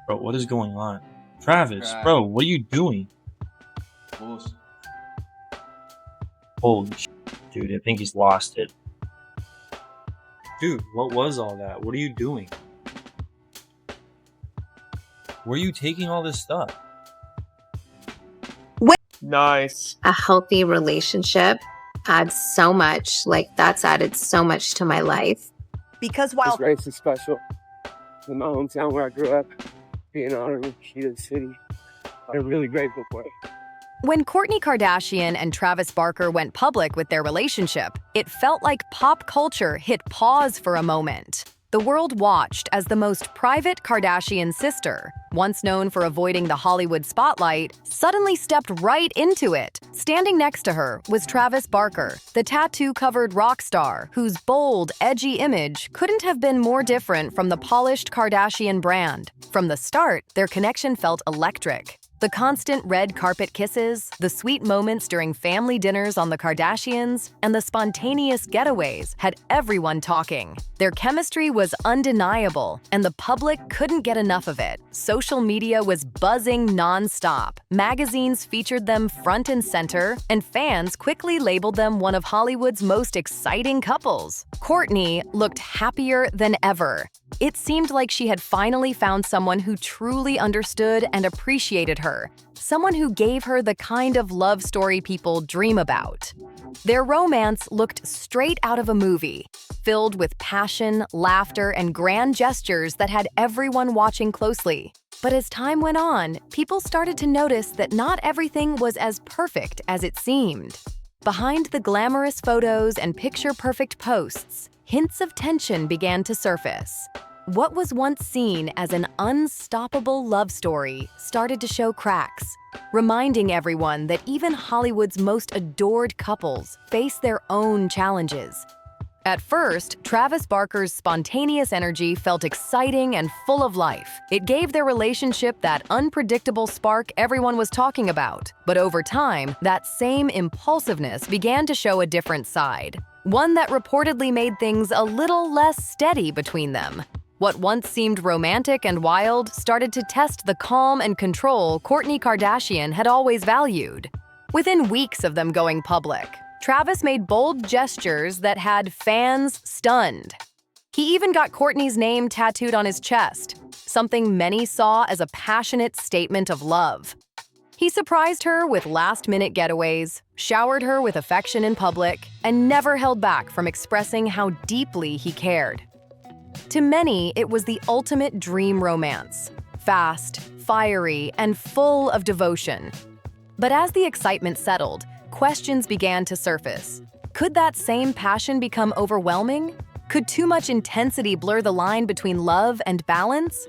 Bro, what is going on? Travis, Right. bro, what are you doing? Bulls. Holy sh**, dude, I think he's lost it. Dude, what was all that? What are you doing? Where are you taking all this stuff? Nice. A healthy relationship adds so much. Like, that's added so much to my life. Because This while race is special. In my hometown where I grew up, being honored with the key to the city, I'm really grateful for it. when Kourtney Kardashian and Travis Barker went public with their relationship, it felt like pop culture hit pause for a moment. The world watched as the most private Kardashian sister, once known for avoiding the Hollywood spotlight, suddenly stepped right into it. Standing next to her was Travis Barker, the tattoo-covered rock star, whose bold, edgy image couldn't have been more different from the polished Kardashian brand. From the start, their connection felt electric. The constant red carpet kisses, the sweet moments during family dinners on the Kardashians, and the spontaneous getaways had everyone talking. Their chemistry was undeniable, and the public couldn't get enough of it. Social media was buzzing nonstop. Magazines featured them front and center, and fans quickly labeled them one of Hollywood's most exciting couples. Kourtney looked happier than ever. It seemed like she had finally found someone who truly understood and appreciated her, someone who gave her the kind of love story people dream about. Their romance looked straight out of a movie, filled with passion, laughter, and grand gestures that had everyone watching closely. But as time went on, people started to notice that not everything was as perfect as it seemed. Behind the glamorous photos and picture-perfect posts, hints of tension began to surface. What was once seen as an unstoppable love story started to show cracks, reminding everyone that even Hollywood's most adored couples face their own challenges. At first, Travis Barker's spontaneous energy felt exciting and full of life. It gave their relationship that unpredictable spark everyone was talking about. But over time, that same impulsiveness began to show a different side, one that reportedly made things a little less steady between them. What once seemed romantic and wild started to test the calm and control Kourtney Kardashian had always valued. Within weeks of them going public, Travis made bold gestures that had fans stunned. He even got Kourtney's name tattooed on his chest, something many saw as a passionate statement of love. He surprised her with last-minute getaways, showered her with affection in public, and never held back from expressing how deeply he cared. To many, it was the ultimate dream romance, fast, fiery, and full of devotion. But as the excitement settled, questions began to surface. Could that same passion become overwhelming? Could too much intensity blur the line between love and balance?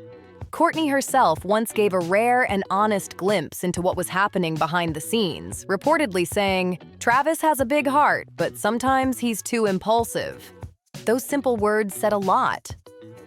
Kourtney herself once gave a rare and honest glimpse into what was happening behind the scenes, reportedly saying, "Travis has a big heart, but sometimes he's too impulsive." Those simple words said a lot.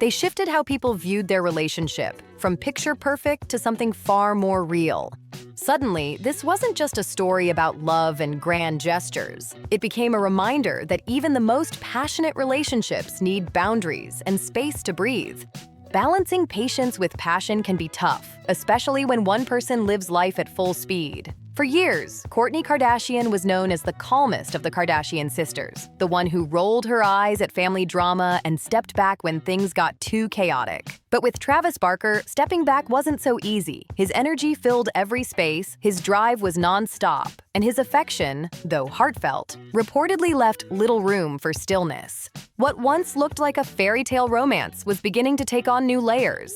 They shifted how people viewed their relationship, from picture-perfect to something far more real. Suddenly, this wasn't just a story about love and grand gestures. It became a reminder that even the most passionate relationships need boundaries and space to breathe. Balancing patience with passion can be tough, especially when one person lives life at full speed. For years, Kourtney Kardashian was known as the calmest of the Kardashian sisters, the one who rolled her eyes at family drama and stepped back when things got too chaotic. But with Travis Barker, stepping back wasn't so easy. His energy filled every space, his drive was nonstop, and his affection, though heartfelt, reportedly left little room for stillness. What once looked like a fairy tale romance was beginning to take on new layers.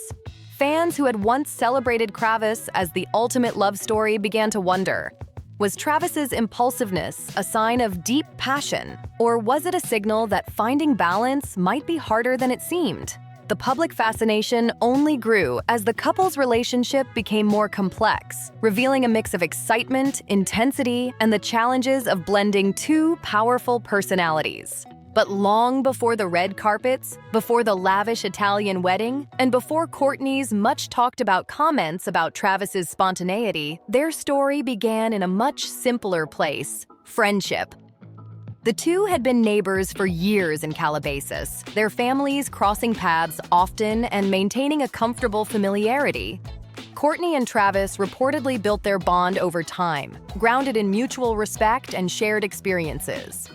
Fans who had once celebrated Travis as the ultimate love story began to wonder, was Travis's impulsiveness a sign of deep passion, or was it a signal that finding balance might be harder than it seemed? The public fascination only grew as the couple's relationship became more complex, revealing a mix of excitement, intensity, and the challenges of blending two powerful personalities. But long before the red carpets, before the lavish Italian wedding, and before Kourtney's much-talked-about comments about Travis's spontaneity, their story began in a much simpler place: friendship. The two had been neighbors for years in Calabasas, their families crossing paths often and maintaining a comfortable familiarity. Kourtney and Travis reportedly built their bond over time, grounded in mutual respect and shared experiences.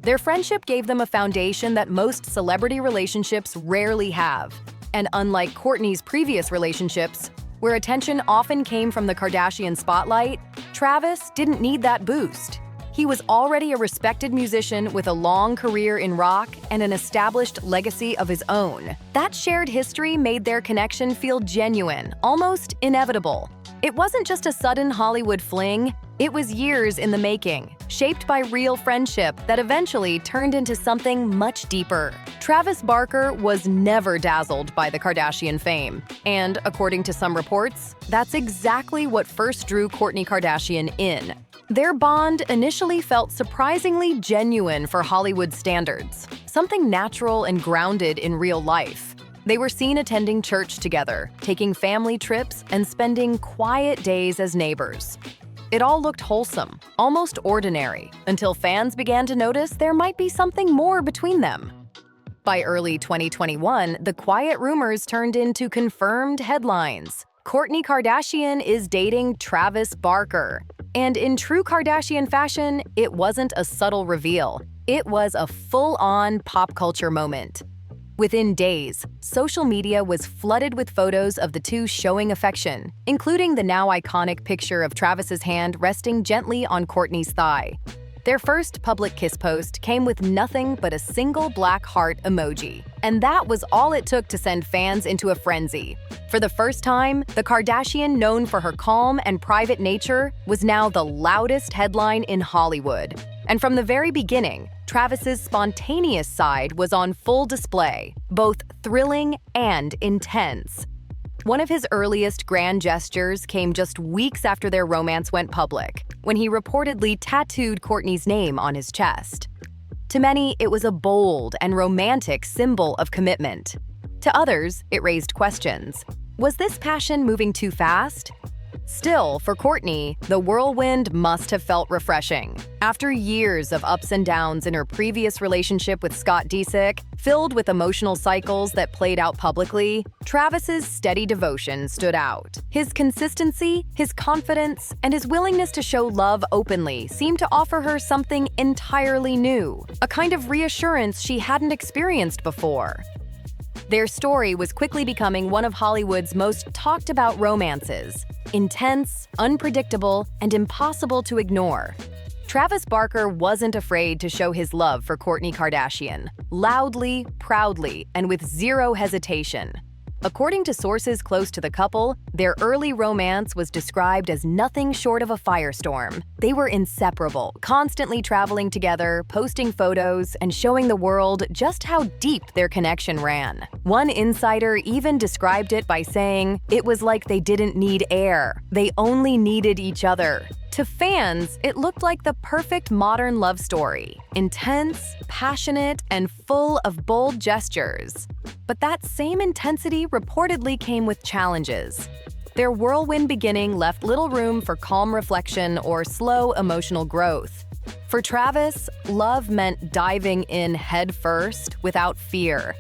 Their friendship gave them a foundation that most celebrity relationships rarely have. And unlike Kourtney's previous relationships, where attention often came from the Kardashian spotlight, Travis didn't need that boost. He was already a respected musician with a long career in rock and an established legacy of his own. That shared history made their connection feel genuine, almost inevitable. It wasn't just a sudden Hollywood fling, it was years in the making, shaped by real friendship that eventually turned into something much deeper. Travis Barker was never dazzled by the Kardashian fame, and according to some reports, that's exactly what first drew Kourtney Kardashian in. Their bond initially felt surprisingly genuine for Hollywood standards, something natural and grounded in real life. They were seen attending church together, taking family trips, and spending quiet days as neighbors. It all looked wholesome, almost ordinary, until fans began to notice there might be something more between them. By early 2021, the quiet rumors turned into confirmed headlines. Kourtney Kardashian is dating Travis Barker. And in true Kardashian fashion, it wasn't a subtle reveal. It was a full-on pop culture moment. Within days, social media was flooded with photos of the two showing affection, including the now iconic picture of Travis's hand resting gently on Kourtney's thigh. Their first public kiss post came with nothing but a single black heart emoji. And that was all it took to send fans into a frenzy. For the first time, the Kardashian, known for her calm and private nature, was now the loudest headline in Hollywood. And from the very beginning, Travis's spontaneous side was on full display, both thrilling and intense. One of his earliest grand gestures came just weeks after their romance went public, when he reportedly tattooed Kourtney's name on his chest. To many, it was a bold and romantic symbol of commitment. To others, it raised questions. Was this passion moving too fast? Still, for Kourtney, the whirlwind must have felt refreshing. After years of ups and downs in her previous relationship with Scott Disick, filled with emotional cycles that played out publicly, Travis's steady devotion stood out. His consistency, his confidence, and his willingness to show love openly seemed to offer her something entirely new, a kind of reassurance she hadn't experienced before. Their story was quickly becoming one of Hollywood's most talked about romances, intense, unpredictable, and impossible to ignore. Travis Barker wasn't afraid to show his love for Kourtney Kardashian, loudly, proudly, and with zero hesitation. According to sources close to the couple, their early romance was described as nothing short of a firestorm. They were inseparable, constantly traveling together, posting photos, and showing the world just how deep their connection ran. One insider even described it by saying, "It was like they didn't need air. They only needed each other." To fans, it looked like the perfect modern love story, intense, passionate, and full of bold gestures. But that same intensity reportedly came with challenges. Their whirlwind beginning left little room for calm reflection or slow emotional growth. For Travis, love meant diving in headfirst without fear.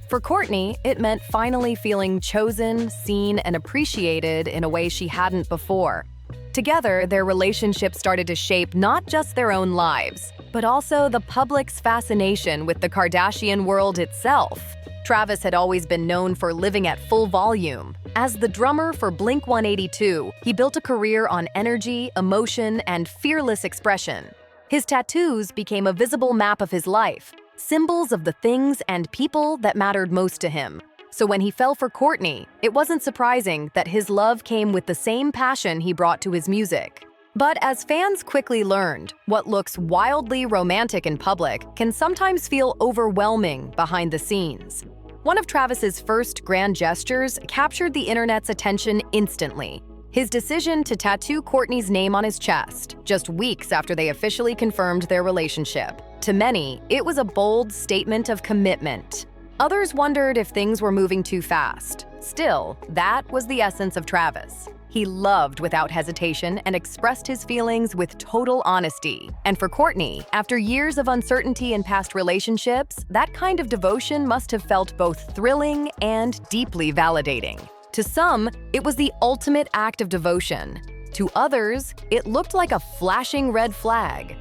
For Kourtney, it meant finally feeling chosen, seen, and appreciated in a way she hadn't before. Together, their relationship started to shape not just their own lives, but also the public's fascination with the Kardashian world itself. Travis had always been known for living at full volume. As the drummer for Blink-182, he built a career on energy, emotion, and fearless expression. His tattoos became a visible map of his life, symbols of the things and people that mattered most to him. So when he fell for Kourtney, it wasn't surprising that his love came with the same passion he brought to his music. But as fans quickly learned, what looks wildly romantic in public can sometimes feel overwhelming behind the scenes. One of Travis's first grand gestures captured the internet's attention instantly. His decision to tattoo Kourtney's name on his chest, just weeks after they officially confirmed their relationship. To many, it was a bold statement of commitment. Others wondered if things were moving too fast. Still, that was the essence of Travis. He loved without hesitation and expressed his feelings with total honesty. And for Kourtney, after years of uncertainty in past relationships, that kind of devotion must have felt both thrilling and deeply validating. To some, it was the ultimate act of devotion. To others, it looked like a flashing red flag.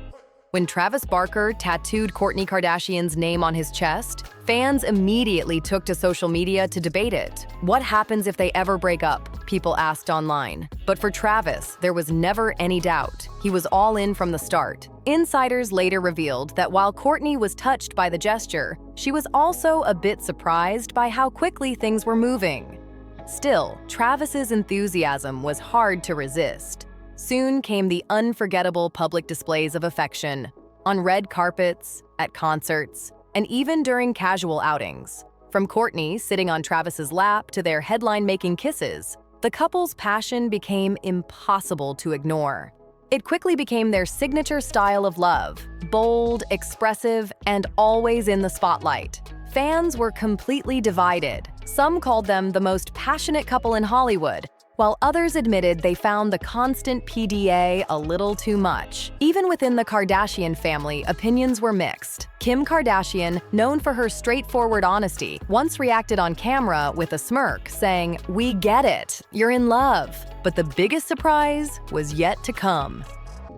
When Travis Barker tattooed Kourtney Kardashian's name on his chest, fans immediately took to social media to debate it. What happens if they ever break up? People asked online. But for Travis, there was never any doubt. He was all in from the start. Insiders later revealed that while Kourtney was touched by the gesture, she was also a bit surprised by how quickly things were moving. Still, Travis's enthusiasm was hard to resist. Soon came the unforgettable public displays of affection, on red carpets, at concerts, and even during casual outings. From Kourtney sitting on Travis's lap to their headline-making kisses, the couple's passion became impossible to ignore. It quickly became their signature style of love, bold, expressive, and always in the spotlight. Fans were completely divided. Some called them the most passionate couple in Hollywood, while others admitted they found the constant PDA a little too much. Even within the Kardashian family, opinions were mixed. Kim Kardashian, known for her straightforward honesty, once reacted on camera with a smirk, saying, "We get it, you're in love." But the biggest surprise was yet to come.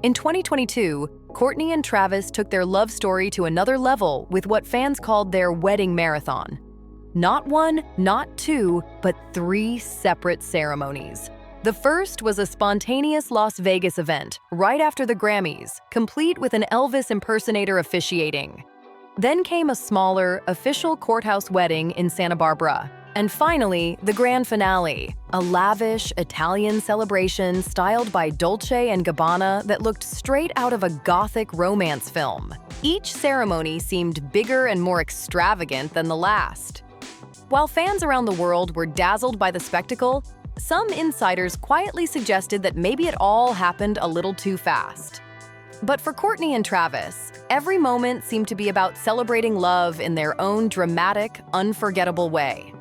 In 2022, Kourtney and Travis took their love story to another level with what fans called their wedding marathon. Not one, not two, but 3 separate ceremonies. The first was a spontaneous Las Vegas event right after the Grammys, complete with an Elvis impersonator officiating. Then came a smaller, official courthouse wedding in Santa Barbara. And finally, the grand finale, a lavish Italian celebration styled by Dolce & Gabbana that looked straight out of a gothic romance film. Each ceremony seemed bigger and more extravagant than the last. While fans around the world were dazzled by the spectacle, some insiders quietly suggested that maybe it all happened a little too fast. But for Kourtney and Travis, every moment seemed to be about celebrating love in their own dramatic, unforgettable way.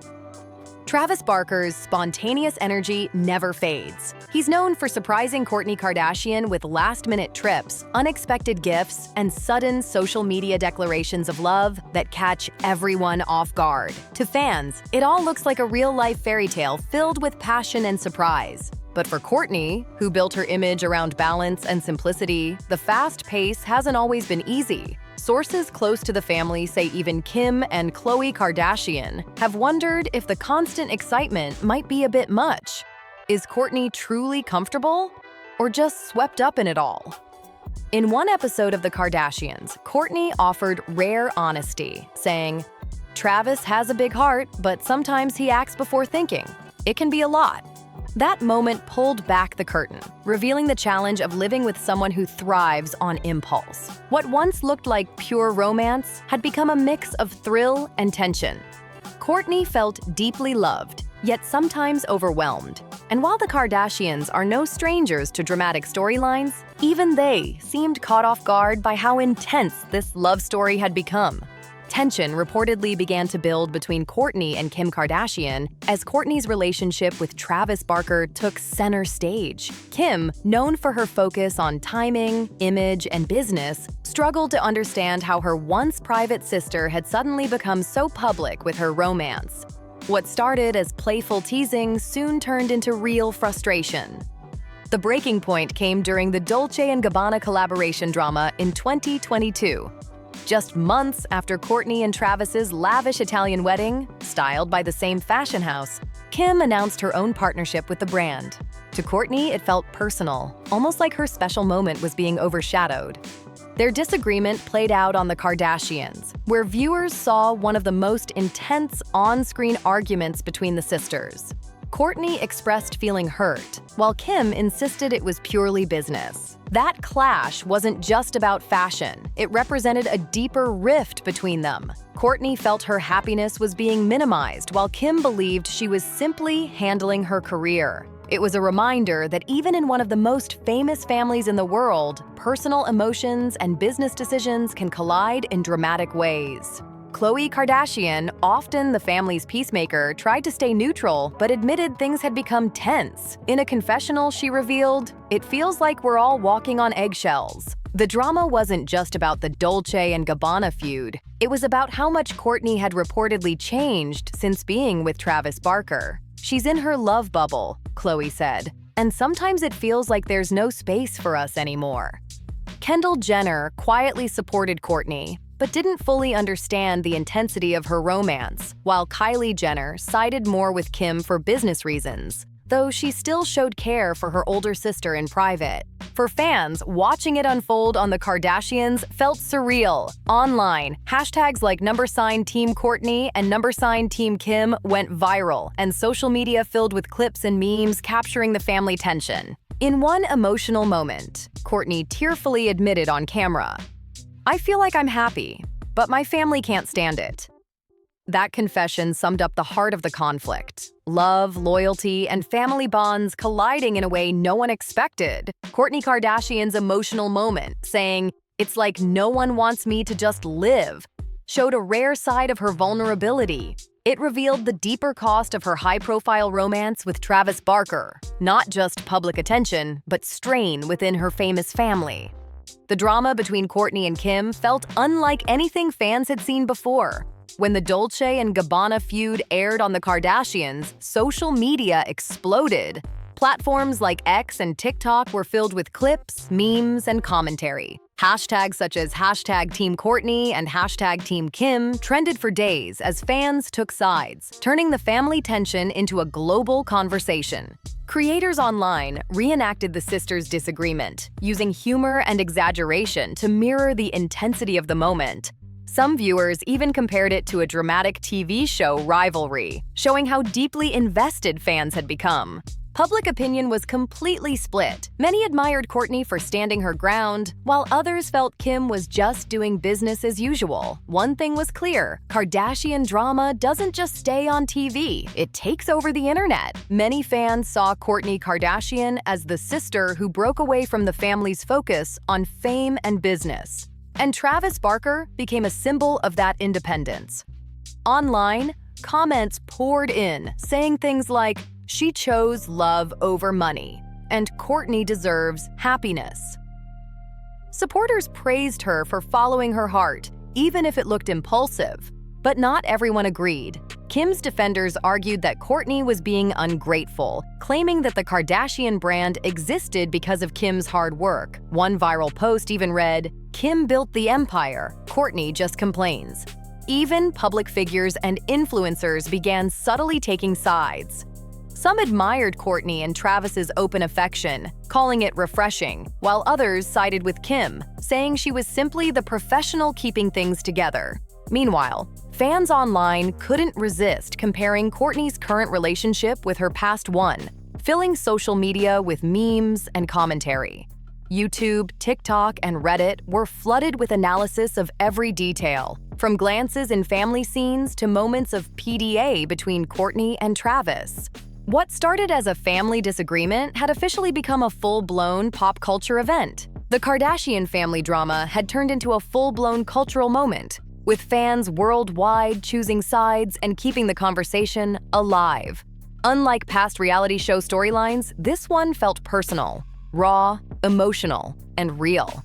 Travis Barker's spontaneous energy never fades. He's known for surprising Kourtney Kardashian with last-minute trips, unexpected gifts, and sudden social media declarations of love that catch everyone off guard. To fans, it all looks like a real-life fairy tale filled with passion and surprise. But for Kourtney, who built her image around balance and simplicity, the fast pace hasn't always been easy. Sources close to the family say even Kim and Khloe Kardashian have wondered if the constant excitement might be a bit much. Is Kourtney truly comfortable, or just swept up in it all? In one episode of The Kardashians, Kourtney offered rare honesty, saying, "Travis has a big heart, but sometimes he acts before thinking. It can be a lot." That moment pulled back the curtain, revealing the challenge of living with someone who thrives on impulse. What once looked like pure romance had become a mix of thrill and tension. Kourtney felt deeply loved, yet sometimes overwhelmed. And while the Kardashians are no strangers to dramatic storylines, even they seemed caught off guard by how intense this love story had become. Tension reportedly began to build between Kourtney and Kim Kardashian as Kourtney's relationship with Travis Barker took center stage. Kim, known for her focus on timing, image, and business, struggled to understand how her once private sister had suddenly become so public with her romance. What started as playful teasing soon turned into real frustration. The breaking point came during the Dolce & Gabbana collaboration drama in 2022. Just months after Kourtney and Travis's lavish Italian wedding, styled by the same fashion house, Kim announced her own partnership with the brand. To Kourtney, it felt personal, almost like her special moment was being overshadowed. Their disagreement played out on The Kardashians, where viewers saw one of the most intense on-screen arguments between the sisters. Kourtney expressed feeling hurt, while Kim insisted it was purely business. That clash wasn't just about fashion. It represented a deeper rift between them. Kourtney felt her happiness was being minimized, while Kim believed she was simply handling her career. It was a reminder that even in one of the most famous families in the world, personal emotions and business decisions can collide in dramatic ways. Kourtney Kardashian, often the family's peacemaker, tried to stay neutral but admitted things had become tense. In a confessional, she revealed, "It feels like we're all walking on eggshells." The drama wasn't just about the Dolce & Gabbana feud. It was about how much Kourtney had reportedly changed since being with Travis Barker. "She's in her love bubble," Khloe said, "and sometimes it feels like there's no space for us anymore." Kendall Jenner quietly supported Kourtney, but didn't fully understand the intensity of her romance, while Kylie Jenner sided more with Kim for business reasons, though she still showed care for her older sister in private. For fans, watching it unfold on the Kardashians felt surreal. Online, hashtags like #Team Kourtney and #Team Kim went viral, and social media filled with clips and memes capturing the family tension. In one emotional moment, Kourtney tearfully admitted on camera, "I feel like I'm happy, but my family can't stand it." That confession summed up the heart of the conflict. Love, loyalty, and family bonds colliding in a way no one expected. Kourtney Kardashian's emotional moment, saying, "It's like no one wants me to just live," showed a rare side of her vulnerability. It revealed the deeper cost of her high-profile romance with Travis Barker, not just public attention, but strain within her famous family. The drama between Kourtney and Kim felt unlike anything fans had seen before. When the Dolce & Gabbana feud aired on the Kardashians, social media exploded. Platforms like X and TikTok were filled with clips, memes, and commentary. Hashtags such as #Team Kourtney and #Team Kim trended for days as fans took sides, turning the family tension into a global conversation. Creators online reenacted the sisters' disagreement, using humor and exaggeration to mirror the intensity of the moment. Some viewers even compared it to a dramatic TV show rivalry, showing how deeply invested fans had become. Public opinion was completely split. Many admired Kourtney for standing her ground, while others felt Kim was just doing business as usual. One thing was clear: Kardashian drama doesn't just stay on TV, it takes over the internet. Many fans saw Kourtney Kardashian as the sister who broke away from the family's focus on fame and business. And Travis Barker became a symbol of that independence. Online, comments poured in, saying things like, "She chose love over money," and "Kourtney deserves happiness." Supporters praised her for following her heart, even if it looked impulsive. But not everyone agreed. Kim's defenders argued that Kourtney was being ungrateful, claiming that the Kardashian brand existed because of Kim's hard work. One viral post even read, "Kim built the empire, Kourtney just complains." Even public figures and influencers began subtly taking sides. Some admired Kourtney and Travis's open affection, calling it refreshing, while others sided with Kim, saying she was simply the professional keeping things together. Meanwhile, fans online couldn't resist comparing Kourtney's current relationship with her past one, filling social media with memes and commentary. YouTube, TikTok, and Reddit were flooded with analysis of every detail, from glances in family scenes to moments of PDA between Kourtney and Travis. What started as a family disagreement had officially become a full-blown pop culture event. The Kardashian family drama had turned into a full-blown cultural moment, with fans worldwide choosing sides and keeping the conversation alive. Unlike past reality show storylines, this one felt personal, raw, emotional, and real.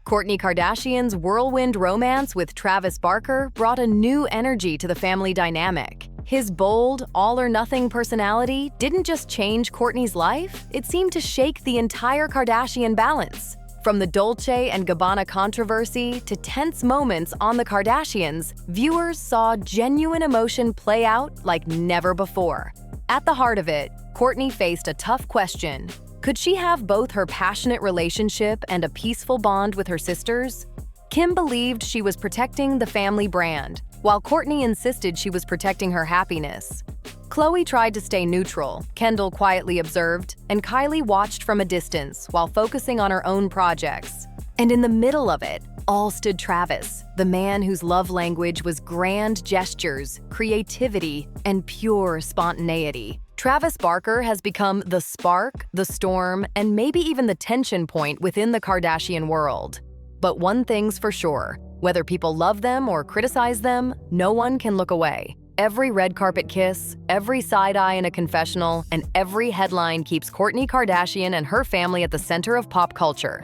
Kourtney Kardashian's whirlwind romance with Travis Barker brought a new energy to the family dynamic. His bold, all-or-nothing personality didn't just change Kourtney's life, it seemed to shake the entire Kardashian balance. From the Dolce & Gabbana controversy to tense moments on the Kardashians, viewers saw genuine emotion play out like never before. At the heart of it, Kourtney faced a tough question. Could she have both her passionate relationship and a peaceful bond with her sisters? Kim believed she was protecting the family brand, while Kourtney insisted she was protecting her happiness. Khloe tried to stay neutral, Kendall quietly observed, and Kylie watched from a distance while focusing on her own projects. And in the middle of it, all stood Travis, the man whose love language was grand gestures, creativity, and pure spontaneity. Travis Barker has become the spark, the storm, and maybe even the tension point within the Kardashian world. But one thing's for sure, Whether people love them or criticize them, no one can look away. Every red carpet kiss, every side eye in a confessional, and every headline keeps Kourtney Kardashian and her family at the center of pop culture.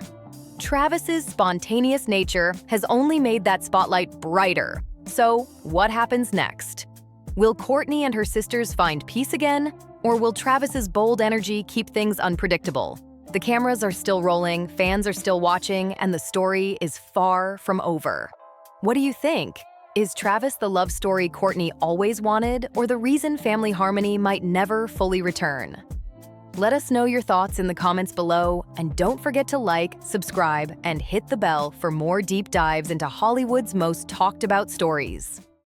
Travis's spontaneous nature has only made that spotlight brighter. So, what happens next? Will Kourtney and her sisters find peace again? Or will Travis's bold energy keep things unpredictable? The cameras are still rolling, fans are still watching, and the story is far from over. What do you think? Is Travis the love story Kourtney always wanted, or the reason family harmony might never fully return? Let us know your thoughts in the comments below, and don't forget to like, subscribe, and hit the bell for more deep dives into Hollywood's most talked about stories.